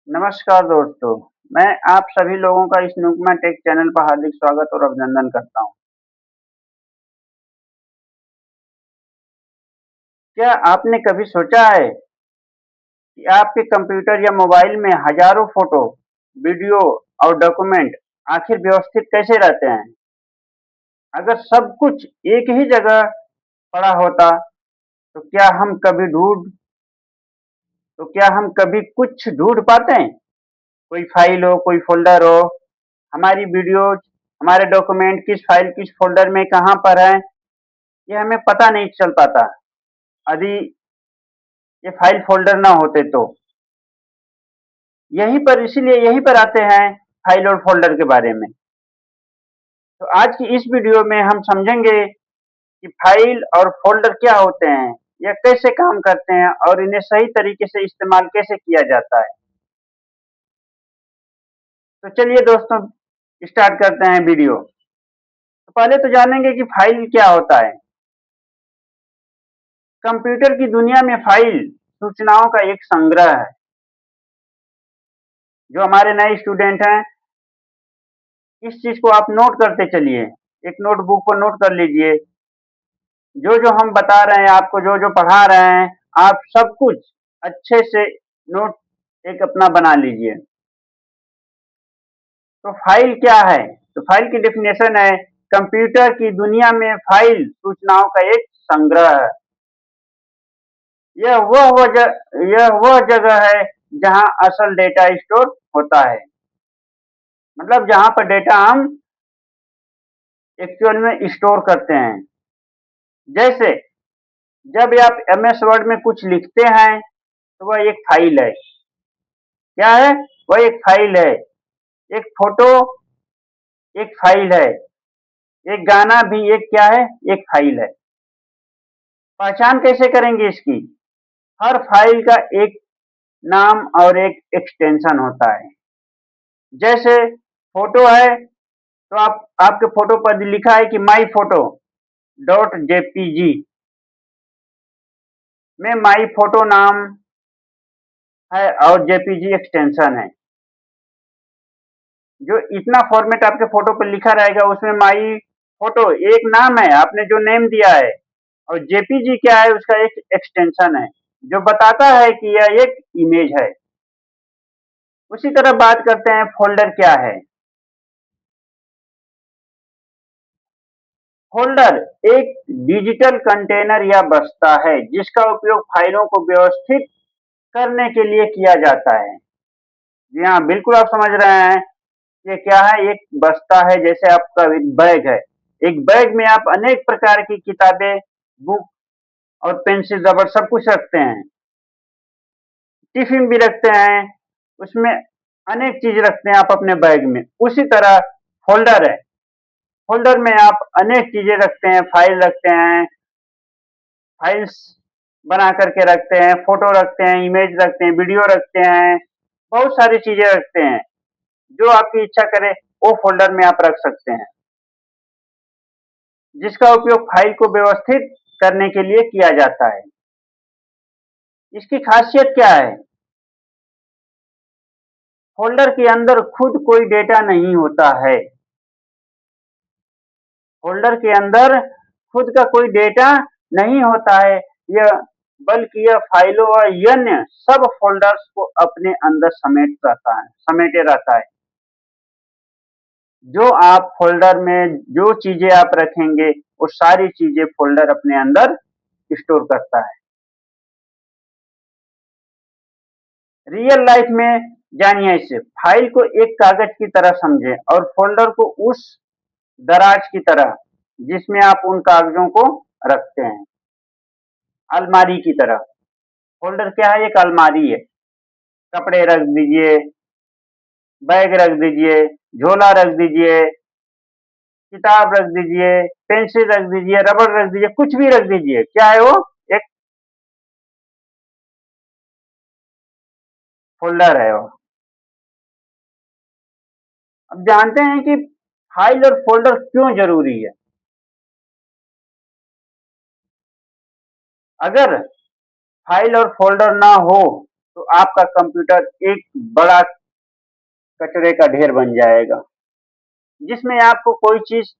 नमस्कार दोस्तों, मैं आप सभी लोगों का इस नुकमा टेक चैनल पर हार्दिक स्वागत और अभिनंदन करता हूं। क्या आपने कभी सोचा है कि आपके कंप्यूटर या मोबाइल में हजारों फोटो, वीडियो और डॉक्यूमेंट आखिर व्यवस्थित कैसे रहते हैं? अगर सब कुछ एक ही जगह पड़ा होता, तो क्या हम कभी कुछ ढूंढ पाते हैं? कोई फाइल हो, कोई फ़ोल्डर हो, हमारी वीडियोज़, हमारे डॉक्यूमेंट किस फाइल, किस फ़ोल्डर में कहाँ पर हैं, ये हमें पता नहीं चल पाता। यदि ये फाइल फ़ोल्डर ना होते तो। यहीं पर आते हैं फाइल और फ़ोल्डर के बारे में। तो आज की इस वीडियो में हम समझेंगे कि फाइल और फ़ोल्डर क्या होते हैं, ये कैसे काम करते हैं और इन्हें सही तरीके से इस्तेमाल कैसे किया जाता है। तो चलिए दोस्तों, स्टार्ट करते हैं वीडियो। तो पहले तो जानेंगे कि फाइल क्या होता है। कंप्यूटर की दुनिया में फाइल सूचनाओं का एक संग्रह है। जो हमारे नए स्टूडेंट हैं, इस चीज को आप नोट करते चलिए। एक नोटबुक पर नोट कर लीजिए। जो जो हम बता रहे हैं आपको, जो जो पढ़ा रहे हैं, आप सब कुछ अच्छे से नोट एक अपना बना लीजिए। तो फाइल क्या है? तो फाइल की डेफिनेशन है, कंप्यूटर की दुनिया में फाइल सूचनाओं का एक संग्रह है। यह वह जगह है जहां असल डेटा स्टोर होता है। मतलब जहां पर डेटा हम एक्चुअल में स्टोर करते हैं। जैसे जब आप एमएस वर्ड में कुछ लिखते हैं, तो वह एक फाइल है। क्या है? वह एक फाइल है। एक फोटो एक फाइल है। एक गाना भी एक क्या है? एक फाइल है। पहचान कैसे करेंगे इसकी? हर फाइल का एक नाम और एक एक्सटेंशन होता है। जैसे फोटो है, तो आप आपके फोटो पर लिखा है कि माई फोटो डॉट जेपीजी में माई फोटो नाम है और जेपीजी एक्सटेंशन है। जो इतना फॉर्मेट आपके फोटो पर लिखा रहेगा, उसमें माई फोटो एक नाम है, आपने जो नेम दिया है, और जेपीजी क्या है? उसका एक एक्सटेंशन है जो बताता है कि यह एक इमेज है। उसी तरह बात करते हैं फोल्डर क्या है। फोल्डर एक डिजिटल कंटेनर या बस्ता है जिसका उपयोग फाइलों को व्यवस्थित करने के लिए किया जाता है। जी हाँ, बिल्कुल आप समझ रहे हैं। ये क्या है? एक बस्ता है, जैसे आपका एक बैग है। एक बैग में आप अनेक प्रकार की किताबें, बुक और पेंसिल, रबर सब कुछ रखते हैं। टिफिन भी रखते हैं, उसमें अनेक चीज रखते हैं आप अपने बैग में। उसी तरह फोल्डर है। फोल्डर में आप अनेक चीजें रखते हैं, फाइल रखते हैं, फाइल्स बना करके रखते हैं, फोटो रखते हैं, इमेज रखते हैं, वीडियो रखते हैं, बहुत सारी चीजें रखते हैं। जो आपकी इच्छा करे वो फोल्डर में आप रख सकते हैं, जिसका उपयोग फाइल को व्यवस्थित करने के लिए किया जाता है। इसकी खासियत क्या है? फोल्डर के अंदर खुद कोई डेटा नहीं होता है। फोल्डर के अंदर खुद का कोई डेटा नहीं होता है, यह बल्कि यह फाइलों और अन्य सब फोल्डर्स को अपने अंदर समेटे रहता है। जो आप फोल्डर में जो चीजें आप रखेंगे, वो सारी चीजें फोल्डर अपने अंदर स्टोर करता है। रियल लाइफ में जानिए इसे, फाइल को एक कागज की तरह समझें और फोल्डर को उस दराज की तरह जिसमें आप उन कागजों को रखते हैं। अलमारी की तरह। फोल्डर क्या है? एक अलमारी है। कपड़े रख दीजिए, बैग रख दीजिए, झोला रख दीजिए, किताब रख दीजिए, पेंसिल रख दीजिए, रबड़ रख दीजिए, कुछ भी रख दीजिए। क्या है वो? एक फोल्डर है वो। अब जानते हैं कि फाइल और फोल्डर क्यों जरूरी है। अगर फाइल और फोल्डर ना हो तो आपका कंप्यूटर एक बड़ा कचरे का ढेर बन जाएगा, जिसमें आपको कोई चीज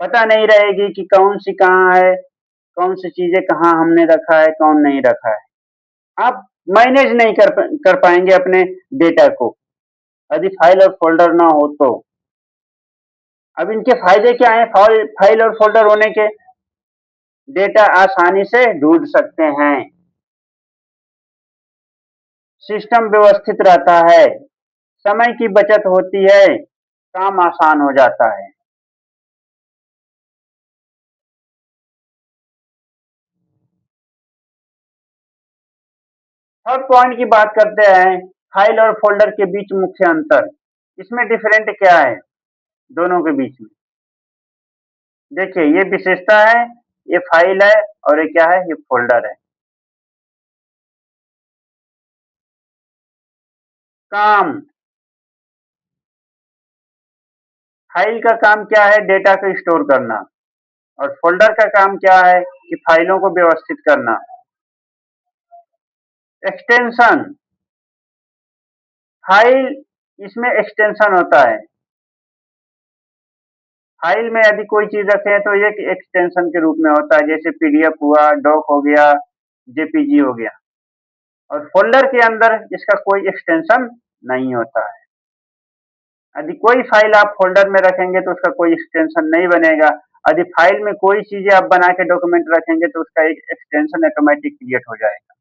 पता नहीं रहेगी कि कौन सी कहाँ है, कौन सी चीजें कहाँ हमने रखा है, कौन नहीं रखा है। आप मैनेज नहीं कर पाएंगे अपने डेटा को, यदि फाइल और फोल्डर ना हो तो। अब इनके फायदे क्या हैं फाइल और फोल्डर होने के? डेटा आसानी से ढूंढ सकते हैं, सिस्टम व्यवस्थित रहता है, समय की बचत होती है, काम आसान हो जाता है। थर्ड पॉइंट की बात करते हैं, फाइल और फोल्डर के बीच मुख्य अंतर। इसमें डिफरेंट क्या है दोनों के बीच में? देखिए, ये विशेषता है, ये फाइल है और ये क्या है, ये फोल्डर है। काम, फाइल का काम क्या है, डेटा को स्टोर करना, और फोल्डर का काम क्या है कि फाइलों को व्यवस्थित करना। एक्सटेंशन, फाइल, इसमें एक्सटेंशन होता है। फाइल में यदि कोई चीज रखे तो ये एक्सटेंशन के रूप में होता है, जैसे पीडीएफ हुआ, डॉक हो गया, जेपीजी हो गया। और फोल्डर के अंदर इसका कोई एक्सटेंशन नहीं होता है। यदि कोई फाइल आप फोल्डर में रखेंगे तो उसका कोई एक्सटेंशन नहीं बनेगा। यदि फाइल में कोई चीजें आप बना के डॉक्यूमेंट रखेंगे तो उसका एक एक्सटेंशन ऑटोमेटिक क्रिएट हो जाएगा।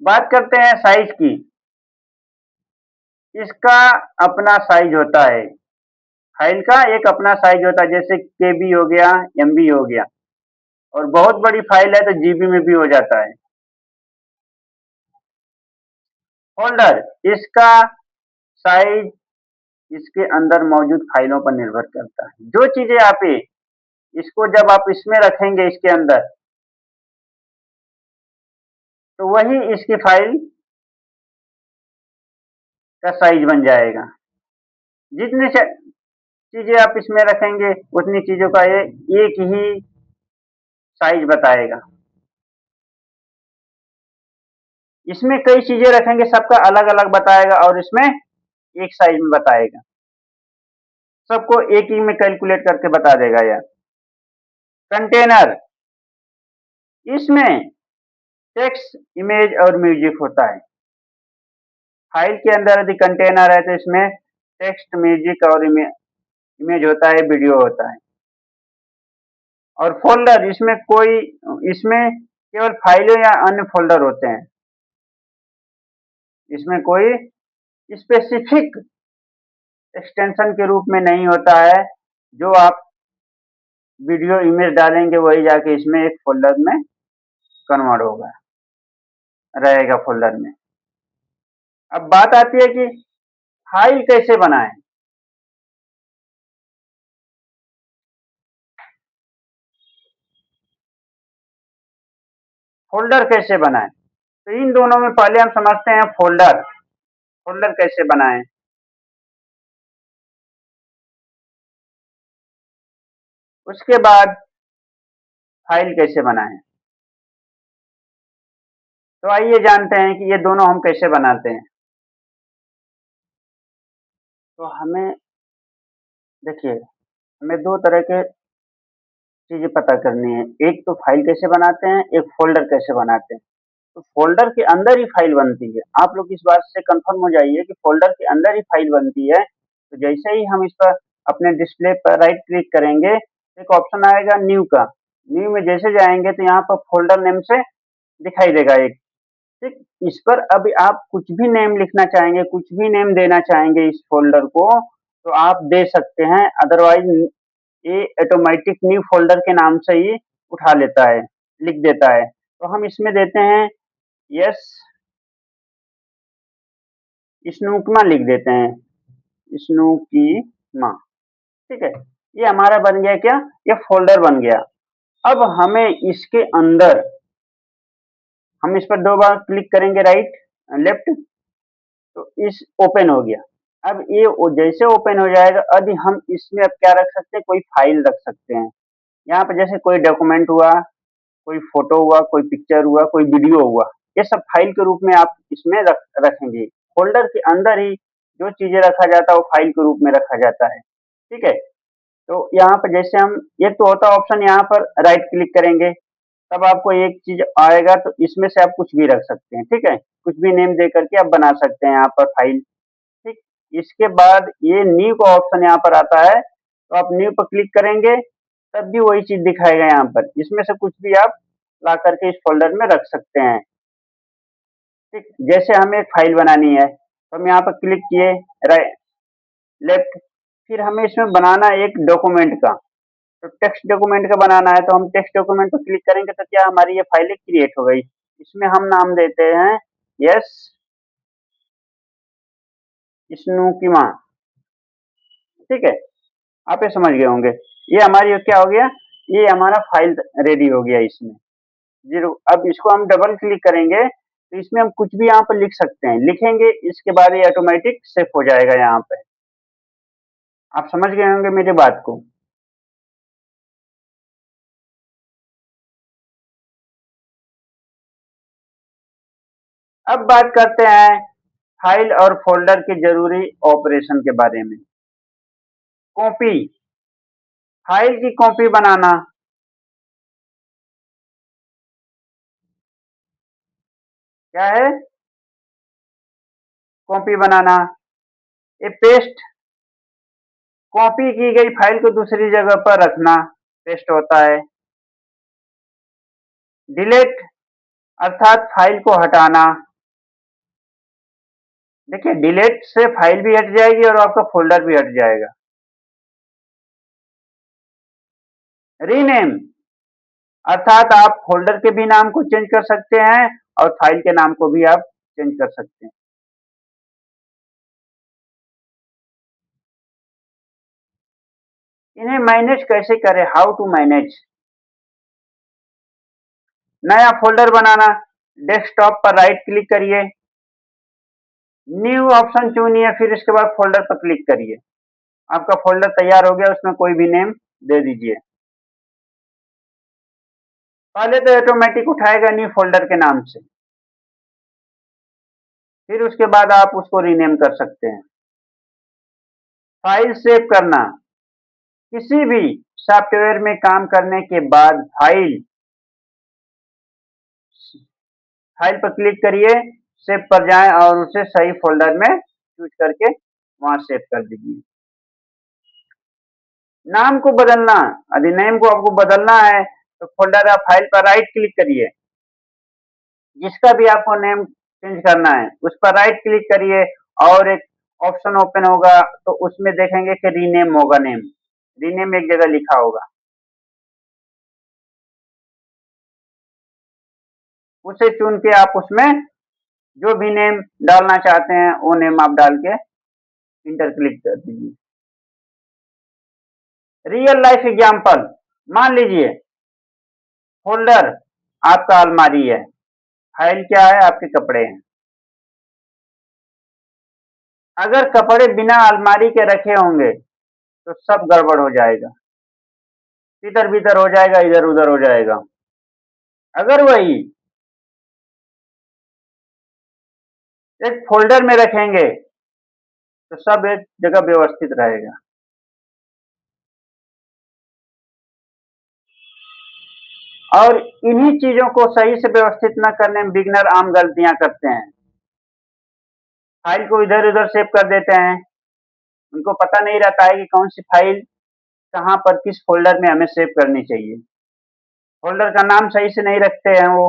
बात करते हैं साइज की। इसका अपना साइज होता है, फाइल का एक अपना साइज होता है, जैसे केबी हो गया, एमबी हो गया। और बहुत बड़ी फाइल है तो जीबी में भी हो जाता है। फोल्डर, इसका साइज इसके अंदर मौजूद फाइलों पर निर्भर करता है। जो चीजें आप इसको जब आप इसमें रखेंगे इसके अंदर, तो वही इसकी फाइल का साइज बन जाएगा। जितनी चीजें आप इसमें रखेंगे उतनी चीजों का ये एक ही साइज बताएगा। इसमें कई चीजें रखेंगे, सबका अलग अलग बताएगा, और इसमें एक साइज में बताएगा। सबको एक ही में कैलकुलेट करके बता देगा यार। कंटेनर, इसमें टेक्स्ट, इमेज और म्यूजिक होता है। फाइल के अंदर यदि कंटेनर है तो इसमें टेक्स्ट, म्यूजिक और इमेज होता है, वीडियो होता है। और फोल्डर, इसमें केवल फाइलें या अन्य फोल्डर होते हैं। इसमें कोई स्पेसिफिक एक्सटेंशन के रूप में नहीं होता है। जो आप वीडियो, इमेज डालेंगे वही जाके इसमें एक फोल्डर में कन्वर्ट होगा, रहेगा फोल्डर में। अब बात आती है कि फाइल कैसे बनाएं। फोल्डर कैसे बनाएं? तो इन दोनों में पहले हम समझते हैं फोल्डर। फोल्डर कैसे बनाएं? उसके बाद फाइल कैसे बनाएं। तो आइए जानते हैं कि ये दोनों हम कैसे बनाते हैं। तो हमें देखिए, हमें दो तरह के चीजें पता करनी है। एक तो फाइल कैसे बनाते हैं, एक फोल्डर कैसे बनाते हैं। तो फोल्डर के अंदर ही फाइल बनती है। आप लोग इस बात से कंफर्म हो जाइए कि फोल्डर के अंदर ही फाइल बनती है। तो जैसे ही हम इस पर अपने डिस्प्ले पर राइट क्लिक करेंगे, एक ऑप्शन आएगा न्यू का। न्यू में जैसे जाएंगे तो यहाँ पर फोल्डर नेम से दिखाई देगा एक। ठीक, इस पर अभी आप कुछ भी नेम लिखना चाहेंगे, कुछ भी नेम देना चाहेंगे इस फोल्डर को, तो आप दे सकते हैं। अदरवाइज ये ऑटोमेटिक न्यू फोल्डर के नाम से ही उठा लेता है, लिख देता है। तो हम इसमें देते हैं यस स्नूकमा, लिख देते हैं स्नूकीमा। ठीक है, ये हमारा बन गया क्या, ये फोल्डर बन गया। अब हमें इसके अंदर, हम इस पर दो बार क्लिक करेंगे राइट लेफ्ट, तो इस ओपन हो गया। अब ये जैसे ओपन हो जाएगा, यदि हम इसमें अब क्या रख सकते हैं, कोई फाइल रख सकते हैं। यहाँ पर जैसे कोई डॉक्यूमेंट हुआ, कोई फोटो हुआ, कोई पिक्चर हुआ, कोई वीडियो हुआ, ये सब फाइल के रूप में आप इसमें रखेंगे। फ़ोल्डर के अंदर ही जो चीज़ें रखा जाता है वो फाइल के रूप में रखा जाता है। ठीक है? तो यहाँ पर जैसे हम एक तो होता है ऑप्शन यहाँ पर राइट क्लिक करेंगे, तब आपको एक चीज़ आएगा तो इसमें से आप कुछ भी रख सकते हैं, ठीक है? कुछ भी नेम दे करके आप बना सकते हैं यहाँ पर फाइल, ठीक? इसके बाद ये न्यू का ऑप्शन यहाँ पर आता है, तो आप न्यू पर क्लिक करेंगे, तब भी वही चीज़ दिखाएगा यहाँ पर। इसमें से कुछ भी आप ला करके इस फ़ोल्डर में रख सकते हैं, ठीक? जैसे हमें एक फाइल बनानी है, तो हम यहाँ पर क्लिक किए, लेफ्ट, फिर हमें इसमें बनाना है एक डॉक्यूमेंट का। तो टेक्स्ट डॉक्यूमेंट का बनाना है तो हम टेक्स्ट डॉक्यूमेंट पर क्लिक करेंगे तो क्या हमारी ये फाइलें क्रिएट हो गई। इसमें हम नाम देते हैं यस स्नूकिमा, ठीक है? आप ये समझ गए होंगे। ये हमारी क्या हो गया, ये हमारा फाइल रेडी हो गया इसमें। जीरो, अब इसको हम डबल क्लिक करेंगे तो इसमें हम कुछ भी यहाँ पर लिख सकते हैं, लिखेंगे इसके बाद ये ऑटोमेटिक सेव हो जाएगा यहाँ पे। आप समझ गए होंगे मेरी बात को। अब बात करते हैं फाइल और फोल्डर के जरूरी ऑपरेशन के बारे में। कॉपी, फाइल की कॉपी बनाना, क्या है? कॉपी बनाना। ये पेस्ट, कॉपी की गई फाइल को दूसरी जगह पर रखना पेस्ट होता है। डिलीट, अर्थात फाइल को हटाना। देखिए डिलीट से फाइल भी हट जाएगी और आपका फोल्डर भी हट जाएगा। रीनेम, अर्थात आप फोल्डर के भी नाम को चेंज कर सकते हैं और फाइल के नाम को भी आप चेंज कर सकते हैं। इन्हें मैनेज कैसे करें, हाउ टू मैनेज। नया फोल्डर बनाना, डेस्कटॉप पर राइट क्लिक करिए, न्यू ऑप्शन चुनिए, फिर इसके बाद फोल्डर पर क्लिक करिए। आपका फोल्डर तैयार हो गया, उसमें कोई भी नेम दे दीजिए। पहले तो ऑटोमेटिक उठाएगा न्यू फोल्डर के नाम से, फिर उसके बाद आप उसको रीनेम कर सकते हैं। फाइल सेव करना, किसी भी सॉफ्टवेयर में काम करने के बाद फाइल पर क्लिक करिए, सेव पर जाएं और उसे सही फोल्डर में चूज करके वहां सेव कर दीजिए। नाम को बदलना, यदि नेम को आपको बदलना है तो फोल्डर या फाइल पर राइट क्लिक करिए, जिसका भी आपको नेम चेंज करना है उस पर राइट क्लिक करिए और एक ऑप्शन ओपन होगा तो उसमें देखेंगे कि रीनेम होगा, नेम रीनेम एक जगह लिखा होगा, उसे चुन के आप उसमें जो भी नेम डालना चाहते हैं वो नेम आप डाल के इंटर क्लिक कर दीजिए। रियल लाइफ एग्जांपल, मान लीजिए फोल्डर आपका अलमारी है, फाइल क्या है, आपके कपड़े हैं। अगर कपड़े बिना अलमारी के रखे होंगे तो सब गड़बड़ हो जाएगा, इधर भीतर हो जाएगा, इधर उधर हो जाएगा। अगर वही एक फोल्डर में रखेंगे तो सब एक जगह व्यवस्थित रहेगा। और इन्हीं चीजों को सही से व्यवस्थित न करने में बिगनर आम गलतियां करते हैं। फाइल को इधर उधर सेव कर देते हैं, उनको पता नहीं रहता है कि कौन सी फाइल कहाँ पर किस फोल्डर में हमें सेव करनी चाहिए। फोल्डर का नाम सही से नहीं रखते हैं वो,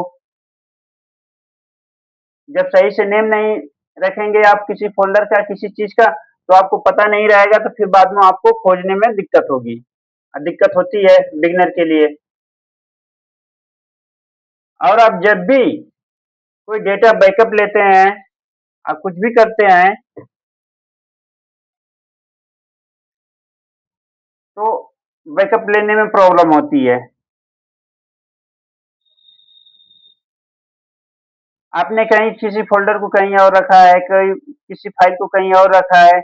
जब सही से नेम नहीं रखेंगे आप किसी फोल्डर का किसी चीज का तो आपको पता नहीं रहेगा, तो फिर बाद में आपको खोजने में दिक्कत होगी, दिक्कत होती है बिगनर के लिए। और आप जब भी कोई डेटा बैकअप लेते हैं, आप कुछ भी करते हैं तो बैकअप लेने में प्रॉब्लम होती है। आपने कहीं किसी फोल्डर को कहीं और रखा है, कहीं किसी फाइल को कहीं और रखा है,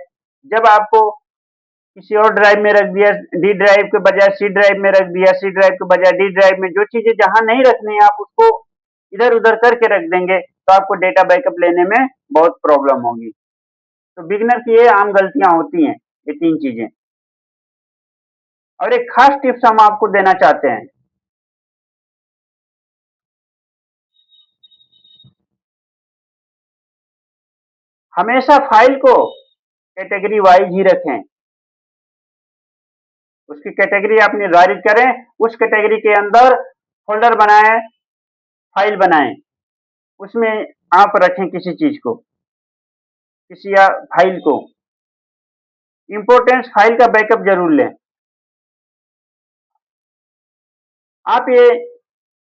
जब आपको किसी और ड्राइव में रख दिया, डी ड्राइव के बजाय सी ड्राइव में रख दिया, सी ड्राइव के बजाय डी ड्राइव में, जो चीजें जहां नहीं रखनी है आप उसको इधर उधर करके रख देंगे, तो आपको डेटा बैकअप लेने में बहुत प्रॉब्लम होगी। तो बिगिनर की ये आम गलतियां होती हैं, ये 3 चीजें। और एक खास टिप्स हम आपको देना चाहते हैं। हमेशा फाइल को कैटेगरी वाइज ही रखें। उसकी कैटेगरी आप निर्धारित करें, उस कैटेगरी के अंदर फ़ोल्डर बनाएँ, फाइल बनाएँ। उसमें आप रखें किसी चीज़ को, किसी या फाइल को। इम्पोर्टेंस फाइल का बैकअप ज़रूर लें। आप ये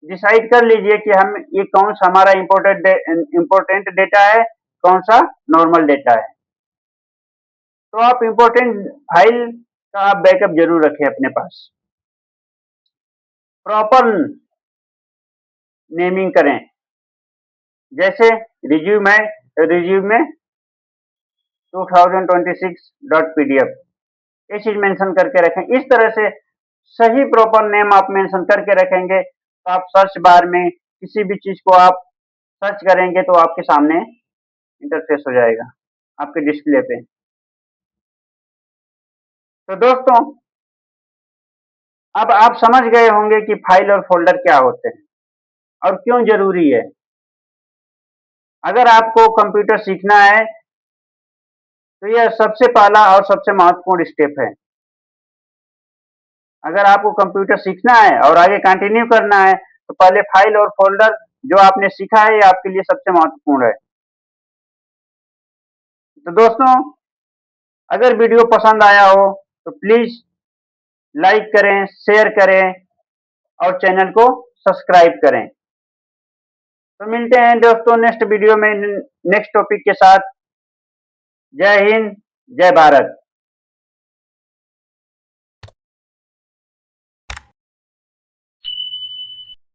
डिसाइड कर लीजिए कि हम ये कौन-सा हमारा इम्पोर्टेंट डेटा है, कौन-सा नॉर्मल डेटा है। तो आप इम्पोर्टेंट फाइल का आप बैकअप ज़रूर रखें अपने पास। प्रॉपर नेमिंग करें। जैसे रिज्यूमे 2026.pdf ये चीज़ मेंशन करके रखें। इस तरह से सही प्रॉपर नेम आप मेंशन करके रखेंगे, तो आप सर्च बार में किसी भी चीज़ को आप सर्च करेंगे तो आपके सामने इंटरफेस हो जाएगा, आपके डिस्प्ले पे। तो दोस्तों, अब आप समझ गए होंगे कि फाइल और फ़ोल्डर क्या होते हैं और क्यों ज़रूरी है। अगर आपको कंप्यूटर सीखना है, तो यह सबसे पहला और सबसे महत्वपूर्ण स्टेप है। अगर आपको कंप्यूटर सीखना है और आगे कंटिन्यू करना है, तो पहले फाइल और फ़ोल्डर जो आपने सीखा है, ये आपके लिए सबसे महत्वपूर्ण है। तो दोस्तों, अगर वीडियो पसंद आया हो, तो प्लीज़ लाइक करें, शेयर करें और चैनल को सब्सक्राइब करें। तो मिलते हैं दोस्तों नेक्स्ट वीडियो में नेक्स्ट टॉपिक के साथ। जय हिंद, जय भारत।